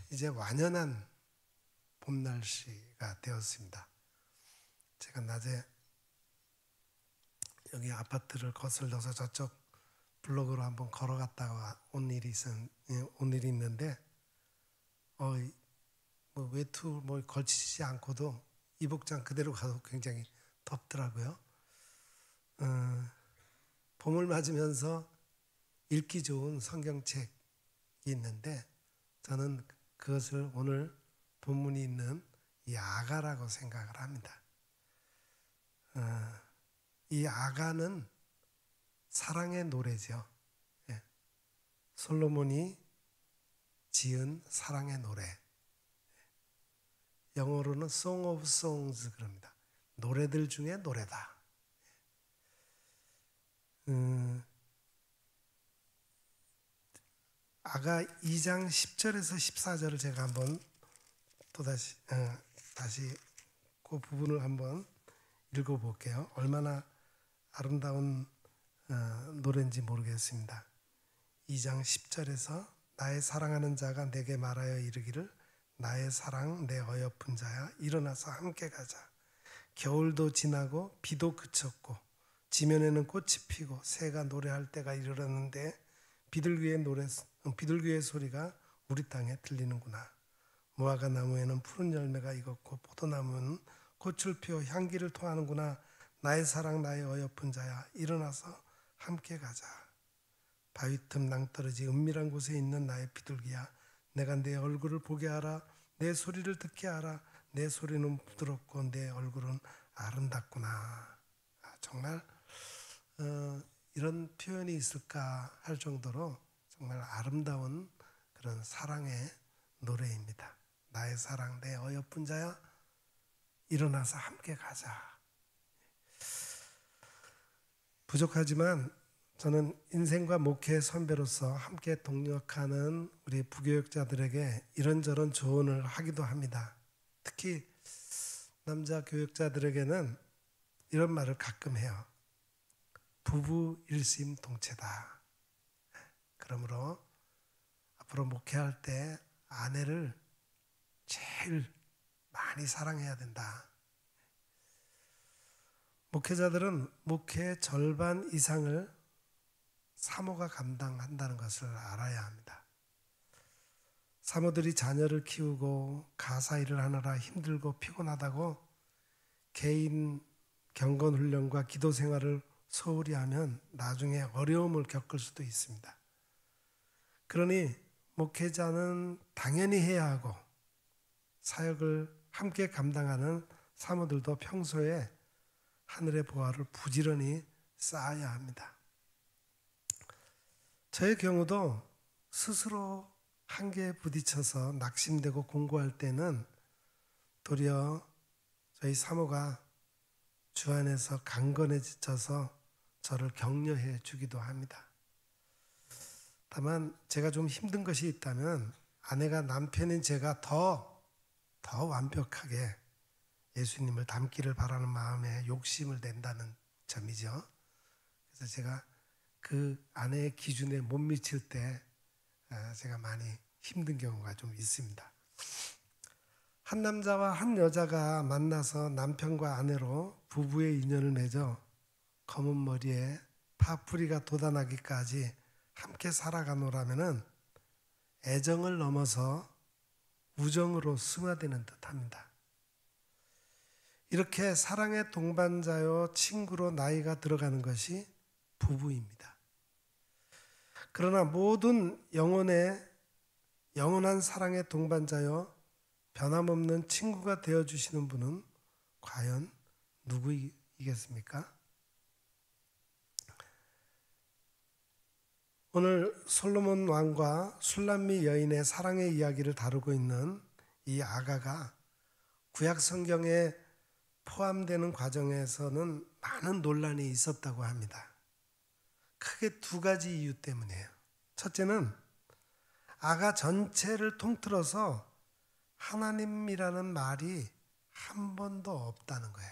이제 완연한 봄 날씨가 되었습니다. 제가 낮에 여기 아파트를 거슬러서 저쪽 블록으로 한번 걸어갔다가 온 일이 있는데 외투 걸치지 않고도 이복장 그대로 가도 굉장히 덥더라고요. 봄을 맞으면서 읽기 좋은 성경책이 있는데 저는 그것을 오늘 본문이 있는 이 아가라고 생각을 합니다. 이 아가는 사랑의 노래죠. 솔로몬이 지은 사랑의 노래. 영어로는 Song of Songs 그럽니다. 노래들 중에 노래다. 아가 2장 10절에서 14절을 제가 한번 다시 그 부분을 한번 읽어볼게요. 얼마나 아름다운 노래인지 모르겠습니다. 2장 10절에서 나의 사랑하는 자가 내게 말하여 이르기를 나의 사랑 내 어여쁜 자야 일어나서 함께 가자. 겨울도 지나고 비도 그쳤고 지면에는 꽃이 피고 새가 노래할 때가 이르렀는데 비둘기의 소리가 우리 땅에 들리는구나. 무화과 나무에는 푸른 열매가 익었고 포도나무는 꽃을 피워 향기를 토하는구나. 나의 사랑 나의 어여쁜 자야 일어나서 함께 가자. 바위 틈 낭떠러지 은밀한 곳에 있는 나의 비둘기야 내가 내 얼굴을 보게 하라. 내 소리를 듣게 하라. 내 소리는 부드럽고 내 얼굴은 아름답구나. 정말 이런 표현이 있을까 할 정도로 정말 아름다운 그런 사랑의 노래입니다. 나의 사랑 내 어여쁜 자야 일어나서 함께 가자. 부족하지만 저는 인생과 목회의 선배로서 함께 동역하는 우리 부교육자들에게 이런저런 조언을 하기도 합니다. 특히 남자 교육자들에게는 이런 말을 가끔 해요. 부부 일심동체다. 그러므로 앞으로 목회할 때 아내를 제일 많이 사랑해야 된다. 목회자들은 목회의 절반 이상을 사모가 감당한다는 것을 알아야 합니다. 사모들이 자녀를 키우고 가사 일을 하느라 힘들고 피곤하다고 개인 경건 훈련과 기도 생활을 소홀히 하면 나중에 어려움을 겪을 수도 있습니다. 그러니 목회자는 당연히 해야 하고 사역을 함께 감당하는 사모들도 평소에 하늘의 보화를 부지런히 쌓아야 합니다. 저의 경우도 스스로 한계에 부딪혀서 낙심되고 공고할 때는 도리어 저희 사모가 주 안에서 강건해져서 저를 격려해 주기도 합니다. 다만 제가 좀 힘든 것이 있다면 아내가 남편인 제가 더 완벽하게 예수님을 닮기를 바라는 마음에 욕심을 낸다는 점이죠. 그래서 제가 그 아내의 기준에 못 미칠 때 제가 많이 힘든 경우가 좀 있습니다. 한 남자와 한 여자가 만나서 남편과 아내로 부부의 인연을 맺어 검은 머리에 파뿌리가 돋아나기까지 함께 살아가노라면은 애정을 넘어서 우정으로 승화되는 듯합니다. 이렇게 사랑의 동반자요 친구로 나이가 들어가는 것이 부부입니다. 그러나 모든 영원한 사랑의 동반자요 변함없는 친구가 되어주시는 분은 과연 누구이겠습니까? 오늘 솔로몬 왕과 술람미 여인의 사랑의 이야기를 다루고 있는 이 아가가 구약 성경에 포함되는 과정에서는 많은 논란이 있었다고 합니다. 크게 두 가지 이유 때문이에요. 첫째는 아가 전체를 통틀어서 하나님이라는 말이 한 번도 없다는 거예요.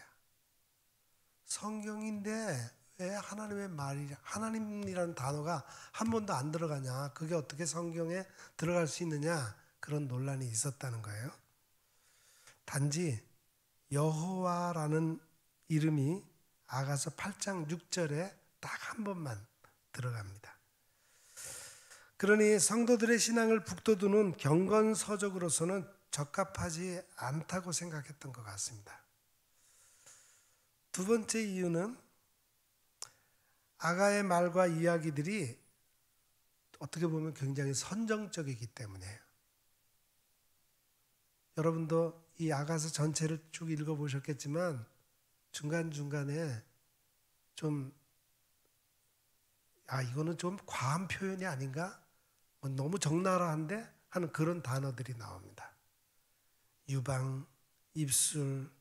성경인데 왜 하나님이라는 단어가 한 번도 안 들어가냐? 그게 어떻게 성경에 들어갈 수 있느냐? 그 그런 논란이 있었다는 거예요. 단지 여호와라는 이름이 아가서 8장 6절에 딱 한 번만 들어갑니다. 그러니 성도들의 신앙을 북돋우는 경건서적으로서는 적합하지 않다고 생각했던 것 같습니다. 두 번째 이유는 아가의 말과 이야기들이 어떻게 보면 굉장히 선정적이기 때문이에요. 여러분도 이 아가서 전체를 쭉 읽어보셨겠지만 중간중간에 좀 이거는 좀 과한 표현이 아닌가? 너무 적나라한데? 하는 그런 단어들이 나옵니다. 유방, 입술,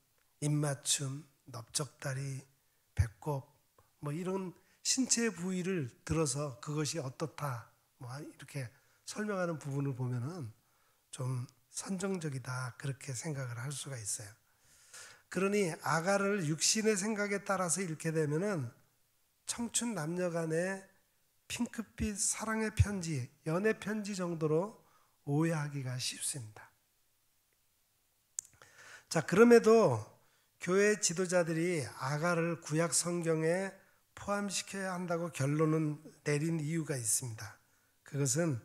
입맞춤, 넓적다리, 배꼽 이런 신체 부위를 들어서 그것이 어떻다 이렇게 설명하는 부분을 보면은 좀 선정적이다 그렇게 생각을 할 수가 있어요. 그러니 아가를 육신의 생각에 따라서 읽게 되면은 청춘 남녀 간의 핑크빛 사랑의 편지, 연애 편지 정도로 오해하기가 쉽습니다. 자, 그럼에도 교회 지도자들이 아가를 구약 성경에 포함시켜야 한다고 결론을 내린 이유가 있습니다. 그것은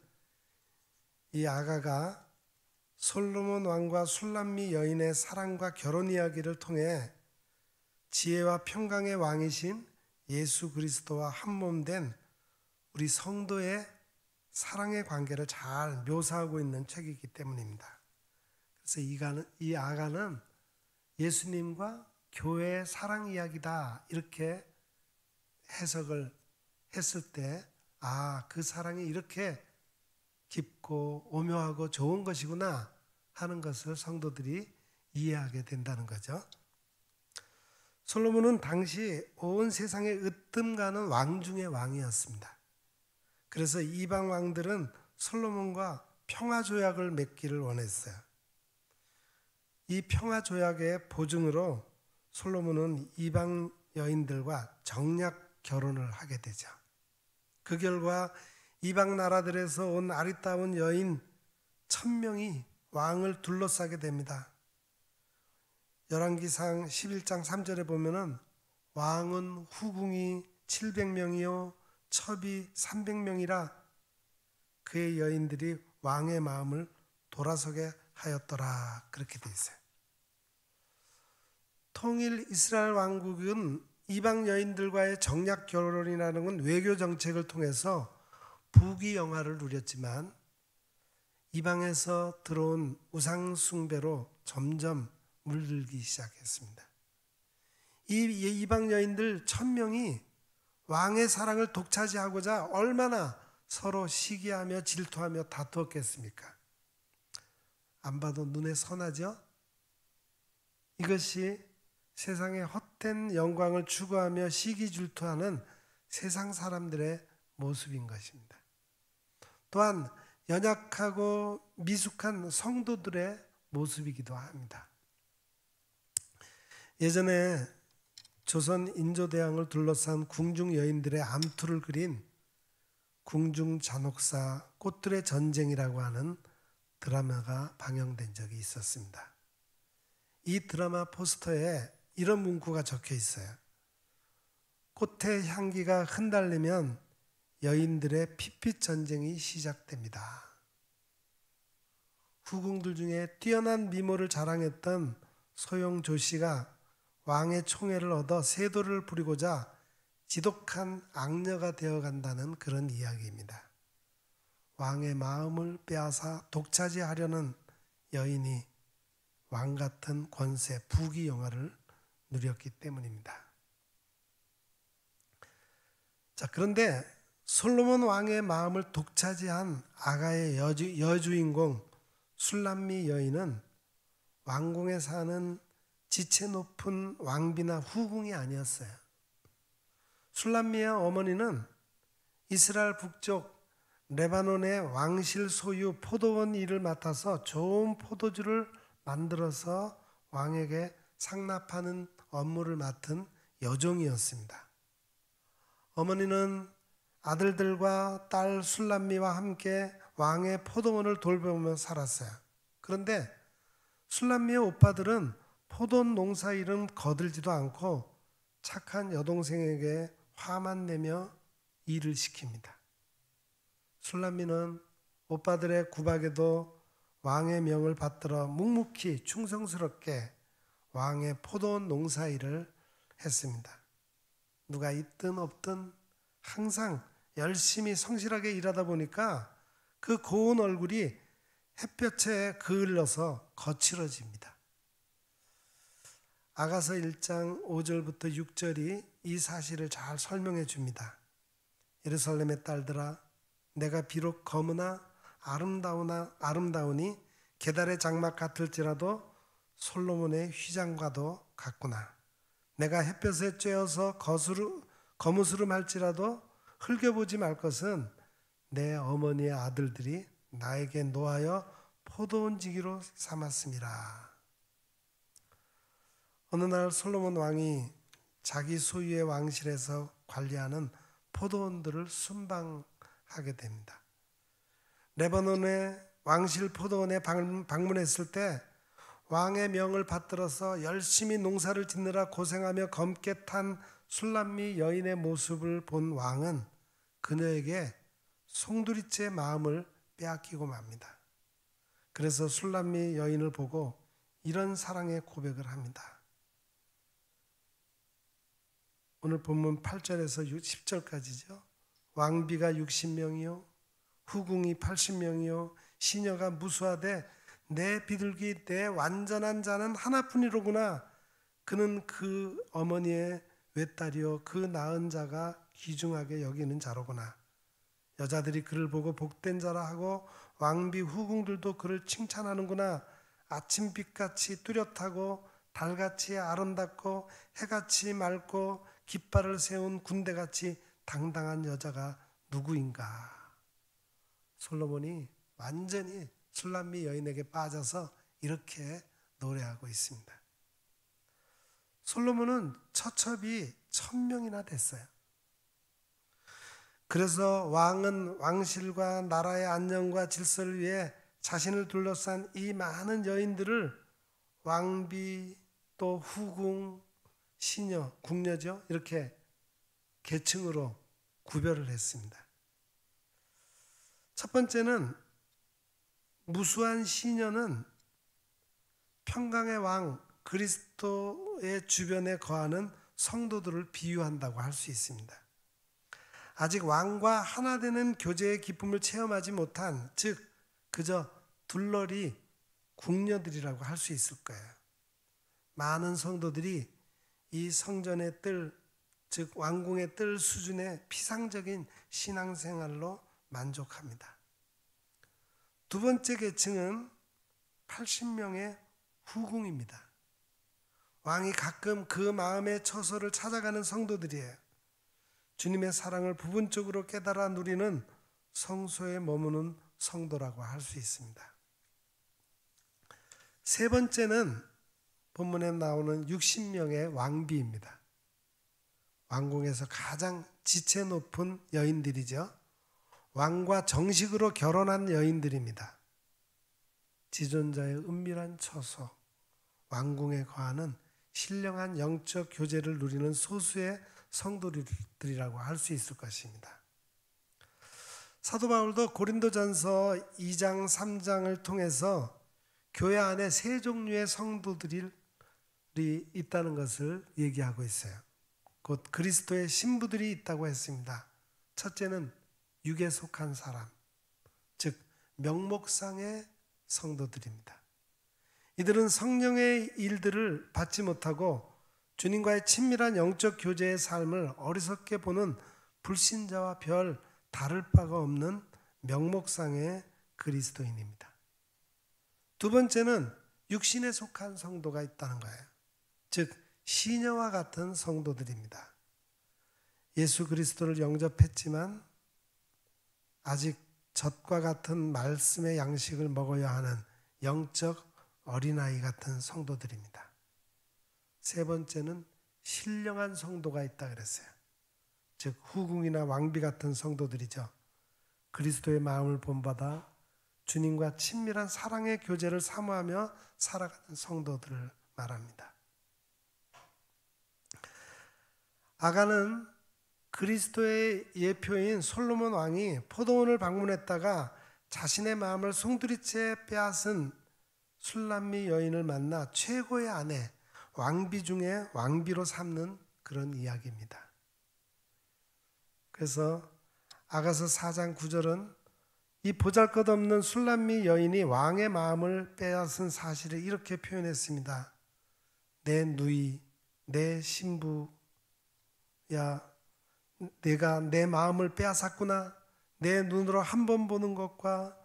이 아가가 솔로몬 왕과 술람미 여인의 사랑과 결혼 이야기를 통해 지혜와 평강의 왕이신 예수 그리스도와 한몸된 우리 성도의 사랑의 관계를 잘 묘사하고 있는 책이기 때문입니다. 그래서 이 아가는 예수님과 교회의 사랑 이야기다 이렇게 해석을 했을 때 그 사랑이 이렇게 깊고 오묘하고 좋은 것이구나 하는 것을 성도들이 이해하게 된다는 거죠. 솔로몬은 당시 온 세상에 으뜸가는 왕 중의 왕이었습니다. 그래서 이방 왕들은 솔로몬과 평화조약을 맺기를 원했어요. 이 평화조약의 보증으로 솔로몬은 이방 여인들과 정략 결혼을 하게 되죠. 그 결과 이방 나라들에서 온 아리따운 여인 1000명이 왕을 둘러싸게 됩니다. 열왕기상 11장 3절에 보면은 왕은 후궁이 700명이요 첩이 300명이라 그의 여인들이 왕의 마음을 돌아서게 하였더라 그렇게 돼 있어요. 통일 이스라엘 왕국은 이방 여인들과의 정략 결혼이라는 건 외교 정책을 통해서 부귀영화를 누렸지만 이방에서 들어온 우상 숭배로 점점 물들기 시작했습니다. 이 이방 여인들 1000명이 왕의 사랑을 독차지하고자 얼마나 서로 시기하며 질투하며 다투었겠습니까? 안 봐도 눈에 선하죠? 이것이 세상의 헛된 영광을 추구하며 시기 질투하는 세상 사람들의 모습인 것입니다. 또한 연약하고 미숙한 성도들의 모습이기도 합니다. 예전에 조선 인조대왕을 둘러싼 궁중 여인들의 암투를 그린 궁중잔혹사 꽃들의 전쟁이라고 하는 드라마가 방영된 적이 있었습니다. 이 드라마 포스터에 이런 문구가 적혀 있어요. 꽃의 향기가 흔들리면 여인들의 핏빛 전쟁이 시작됩니다. 후궁들 중에 뛰어난 미모를 자랑했던 소용조 씨가 왕의 총애를 얻어 세도를 부리고자 지독한 악녀가 되어간다는 그런 이야기입니다. 왕의 마음을 빼앗아 독차지하려는 여인이 왕 같은 권세, 부귀영화를 누렸기 때문입니다. 자, 그런데 솔로몬 왕의 마음을 독차지한 아가의 여주인공 술람미 여인은 왕궁에 사는 지체 높은 왕비나 후궁이 아니었어요. 술람미의 어머니는 이스라엘 북쪽 레바논의 왕실 소유 포도원 일을 맡아서 좋은 포도주를 만들어서 왕에게 상납하는 업무를 맡은 여종이었습니다. 어머니는 아들들과 딸 술람미와 함께 왕의 포도원을 돌보며 살았어요. 그런데 술람미의 오빠들은 포도원 농사 일은 거들지도 않고 착한 여동생에게 화만 내며 일을 시킵니다. 술람미는 오빠들의 구박에도 왕의 명을 받들어 묵묵히 충성스럽게 왕의 포도원 농사 일을 했습니다. 누가 있든 없든 항상 열심히 성실하게 일하다 보니까 그 고운 얼굴이 햇볕에 그을려서 거칠어집니다. 아가서 1장 5절부터 6절이 이 사실을 잘 설명해 줍니다. 예루살렘의 딸들아, 내가 비록 검으나 아름다우니 게달의 장막 같을지라도 솔로몬의 휘장과도 같구나. 내가 햇볕에 쬐어서 거무스름할지라도 흘겨보지 말 것은 내 어머니의 아들들이 나에게 노하여 포도원 지기로 삼았음이라. 어느 날 솔로몬 왕이 자기 소유의 왕실에서 관리하는 포도원들을 순방하게 됩니다. 레바논의 왕실 포도원에 방문했을 때 왕의 명을 받들어서 열심히 농사를 짓느라 고생하며 검게 탄 술람미 여인의 모습을 본 왕은 그녀에게 송두리째 마음을 빼앗기고 맙니다. 그래서 술람미 여인을 보고 이런 사랑의 고백을 합니다. 오늘 본문 8절에서 10절까지죠. 왕비가 60명이요 후궁이 80명이요 시녀가 무수하되 내 비둘기 내 완전한 자는 하나뿐이로구나. 그는 그 어머니의 외딸이요 그 낳은 자가 귀중하게 여기는 자로구나. 여자들이 그를 보고 복된 자라 하고 왕비 후궁들도 그를 칭찬하는구나. 아침빛같이 뚜렷하고 달같이 아름답고 해같이 맑고 깃발을 세운 군대같이 당당한 여자가 누구인가. 솔로몬이 완전히 술람미 여인에게 빠져서 이렇게 노래하고 있습니다. 솔로몬은 처첩이 1000명이나 됐어요. 그래서 왕은 왕실과 나라의 안녕과 질서를 위해 자신을 둘러싼 이 많은 여인들을 왕비 또 후궁, 시녀, 궁녀죠. 이렇게 계층으로 구별을 했습니다. 첫 번째는 무수한 시녀는 평강의 왕 그리스도의 주변에 거하는 성도들을 비유한다고 할 수 있습니다. 아직 왕과 하나 되는 교제의 기쁨을 체험하지 못한, 즉 그저 둘러리 궁녀들이라고 할 수 있을 거예요. 많은 성도들이 이 성전의 뜰, 즉 왕궁의 뜰 수준의 피상적인 신앙생활로 만족합니다. 두 번째 계층은 80명의 후궁입니다. 왕이 가끔 그 마음의 처소를 찾아가는 성도들이에요. 주님의 사랑을 부분적으로 깨달아 누리는 성소에 머무는 성도라고 할 수 있습니다. 세 번째는 본문에 나오는 60명의 왕비입니다. 왕궁에서 가장 지체 높은 여인들이죠. 왕과 정식으로 결혼한 여인들입니다. 지존자의 은밀한 처소, 왕궁에 거하는 신령한 영적 교제를 누리는 소수의 성도들이라고 할 수 있을 것입니다. 사도 바울도 고린도전서 2장 3장을 통해서 교회 안에 세 종류의 성도들이 있다는 것을 얘기하고 있어요. 곧 그리스도의 신부들이 있다고 했습니다. 첫째는 육에 속한 사람, 즉 명목상의 성도들입니다. 이들은 성령의 일들을 받지 못하고 주님과의 친밀한 영적 교제의 삶을 어리석게 보는 불신자와 별 다를 바가 없는 명목상의 그리스도인입니다. 두 번째는 육신에 속한 성도가 있다는 거예요. 즉 시녀와 같은 성도들입니다. 예수 그리스도를 영접했지만 아직 젖과 같은 말씀의 양식을 먹어야 하는 영적 어린아이 같은 성도들입니다. 세 번째는 신령한 성도가 있다 그랬어요. 즉 후궁이나 왕비 같은 성도들이죠. 그리스도의 마음을 본받아 주님과 친밀한 사랑의 교제를 사모하며 살아가는 성도들을 말합니다. 아가는 그리스도의 예표인 솔로몬 왕이 포도원을 방문했다가 자신의 마음을 송두리째 빼앗은 술람미 여인을 만나 최고의 아내, 왕비 중에 왕비로 삼는 그런 이야기입니다. 그래서 아가서 4장 9절은 이 보잘것없는 술람미 여인이 왕의 마음을 빼앗은 사실을 이렇게 표현했습니다. 내 누이, 내 신부야, 내가 내 마음을 빼앗았구나. 내 눈으로 한 번 보는 것과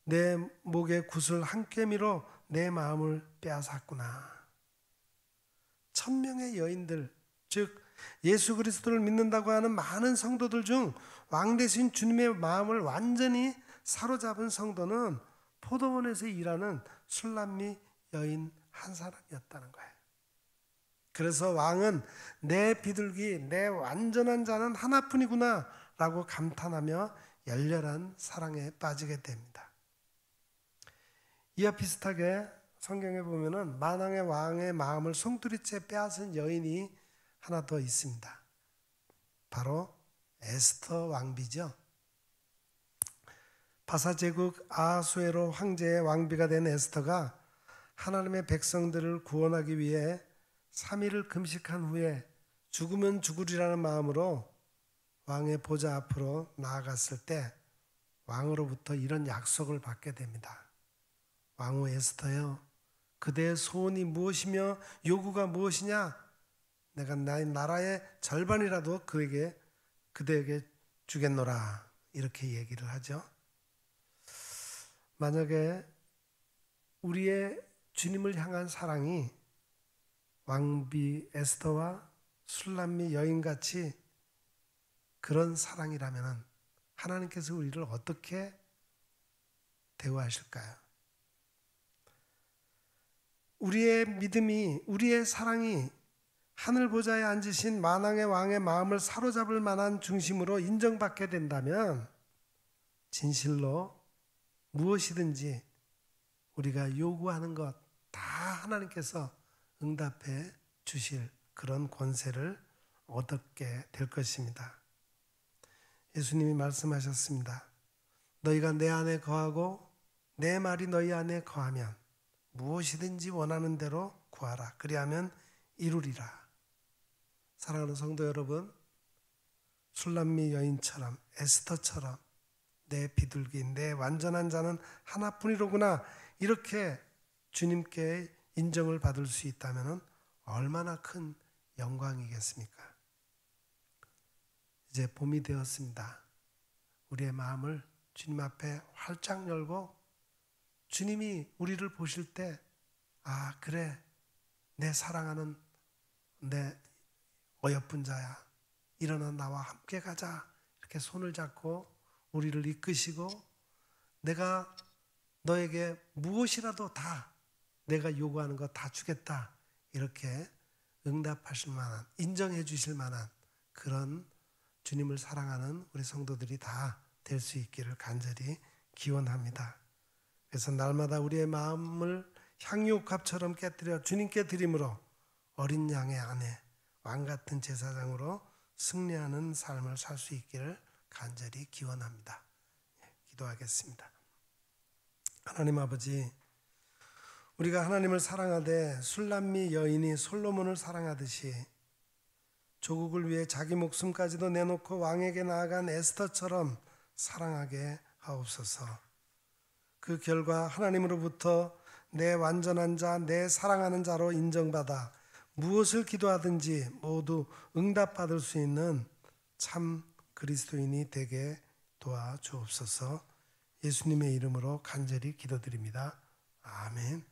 내 목의 구슬 한 꿰미로 내 마음을 빼앗았구나. 1000명의 여인들, 즉 예수 그리스도를 믿는다고 하는 많은 성도들 중 왕 대신 주님의 마음을 완전히 사로잡은 성도는 포도원에서 일하는 술람미 여인 한 사람이었다는 거예요. 그래서 왕은 내 비둘기, 내 완전한 자는 하나뿐이구나 라고 감탄하며 열렬한 사랑에 빠지게 됩니다. 이와 비슷하게 성경에 보면은 만왕의 왕의 마음을 송두리째 빼앗은 여인이 하나 더 있습니다. 바로 에스터 왕비죠. 바사제국 아하수에로 황제의 왕비가 된 에스터가 하나님의 백성들을 구원하기 위해 3일을 금식한 후에 죽으면 죽으리라는 마음으로 왕의 보좌 앞으로 나아갔을 때 왕으로부터 이런 약속을 받게 됩니다. 왕후 에스터여, 그대의 소원이 무엇이며 요구가 무엇이냐? 내가 나라의 절반이라도 그대에게 주겠노라. 이렇게 얘기를 하죠. 만약에 우리의 주님을 향한 사랑이 왕비 에스더와 술람미 여인같이 그런 사랑이라면 하나님께서 우리를 어떻게 대우하실까요? 우리의 믿음이, 우리의 사랑이 하늘 보좌에 앉으신 만왕의 왕의 마음을 사로잡을 만한 중심으로 인정받게 된다면 진실로 무엇이든지 우리가 요구하는 것 다 하나님께서 응답해 주실 그런 권세를 얻게 될 것입니다. 예수님이 말씀하셨습니다. 너희가 내 안에 거하고 내 말이 너희 안에 거하면 무엇이든지 원하는 대로 구하라. 그리하면 이루리라. 사랑하는 성도 여러분, 술람미 여인처럼 에스더처럼 내 비둘기, 내 완전한 자는 하나뿐이로구나 이렇게 주님께 인정을 받을 수 있다면 얼마나 큰 영광이겠습니까? 이제 봄이 되었습니다. 우리의 마음을 주님 앞에 활짝 열고 주님이 우리를 보실 때 아, 그래, 내 사랑하는 내 어여쁜 자야, 일어나 나와 함께 가자 이렇게 손을 잡고 우리를 이끄시고 내가 너에게 무엇이라도 다 내가 요구하는 거 다 주겠다 이렇게 응답하실 만한, 인정해 주실 만한 그런 주님을 사랑하는 우리 성도들이 다 될 수 있기를 간절히 기원합니다. 그래서 날마다 우리의 마음을 향유옥합처럼 깨뜨려 주님께 드림으로 어린 양의 아내, 왕같은 제사장으로 승리하는 삶을 살 수 있기를 간절히 기원합니다. 기도하겠습니다. 하나님 아버지, 우리가 하나님을 사랑하되 술람미 여인이 솔로몬을 사랑하듯이 조국을 위해 자기 목숨까지도 내놓고 왕에게 나아간 에스더처럼 사랑하게 하옵소서. 그 결과 하나님으로부터 내 완전한 자, 내 사랑하는 자로 인정받아 무엇을 기도하든지 모두 응답받을 수 있는 참 그리스도인이 되게 도와주옵소서. 예수님의 이름으로 간절히 기도드립니다. 아멘.